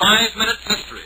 5-Minute Mystery.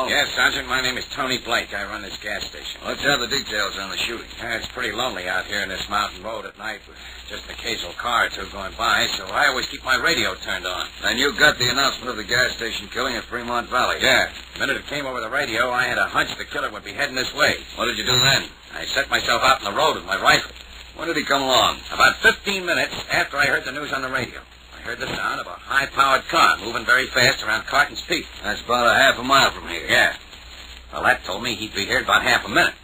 Yes, Sergeant, my name is Tony Blake. I run this gas station. Let's have the details on the shooting. It's pretty lonely out here in this mountain road at night with just an occasional car or two going by, so I always keep my radio turned on. And you got the announcement of the gas station killing at Fremont Valley? Yeah. The minute it came over the radio, I had a hunch the killer would be heading this way. What did you do then? I set myself out in the road with my rifle. When did he come along? About 15 minutes after I heard the news on the radio. I heard the sound of a high-powered car moving very fast around Carton's Peak. That's about a half a mile from here. Yeah. Well, that told me he'd be here about half a minute.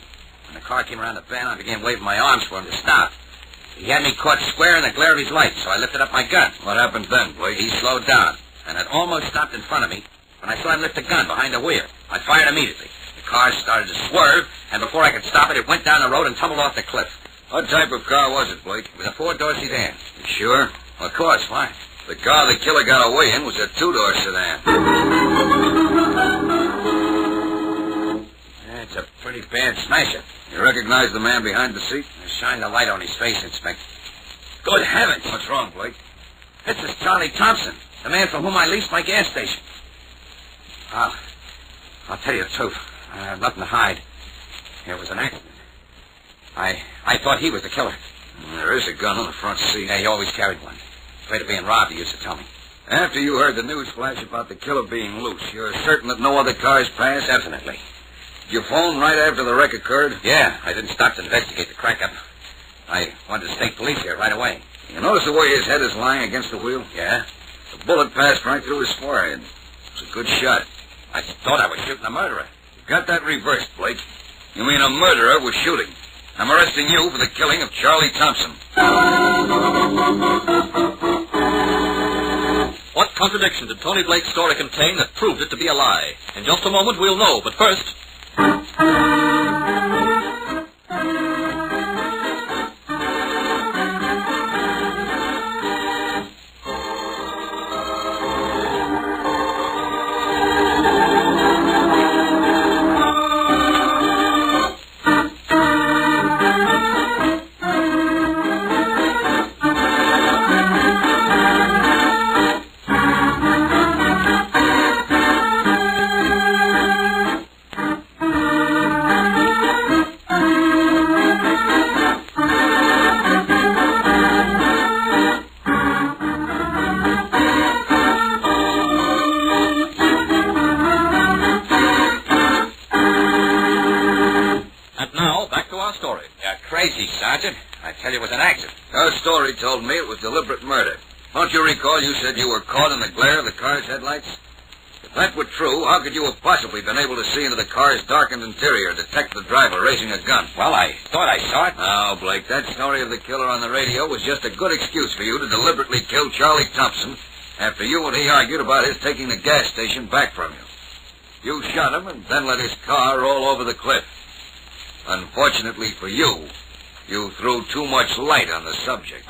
When the car came around the bend, I began waving my arms for him to stop. He had me caught square in the glare of his lights, so I lifted up my gun. What happened then, Blake? He slowed down, and had almost stopped in front of me when I saw him lift the gun behind the wheel. I fired immediately. The car started to swerve, and before I could stop it, it went down the road and tumbled off the cliff. What type of car was it, Blake? It was a four-door sedan. You sure? Of course, why? The car the killer got away in was a two-door sedan. It's a pretty bad smasher. You recognize the man behind the seat? Shine the light on his face, Inspector. Good heavens! What's wrong, Blake? This is Charlie Thompson, the man from whom I leased my gas station. I'll tell you the truth. I have nothing to hide. It was an accident. I thought he was the killer. There is a gun on the front seat. Yeah, he always carried one. Afraid of being robbed, he used to tell me. After you heard the news flash about the killer being loose, you're certain that no other cars passed? Definitely. Did you phone right after the wreck occurred? Yeah, I didn't stop to investigate the crack-up. I wanted the state police here right away. You notice the way his head is lying against the wheel? Yeah. The bullet passed right through his forehead. It was a good shot. I thought I was shooting a murderer. You got that reversed, Blake. You mean a murderer was shooting. I'm arresting you for the killing of Charlie Thompson. What contradiction did Tony Blake's story contain that proved it to be a lie? In just a moment, we'll know, but first... Crazy, Sergeant. I tell you, it was an accident. Your story told me it was deliberate murder. Don't you recall you said you were caught in the glare of the car's headlights? If that were true, how could you have possibly been able to see into the car's darkened interior, detect the driver raising a gun? Well, I thought I saw it. No, Blake, that story of the killer on the radio was just a good excuse for you to deliberately kill Charlie Thompson after you and he argued about his taking the gas station back from you. You shot him and then let his car roll over the cliff. Unfortunately for you, you threw too much light on the subject.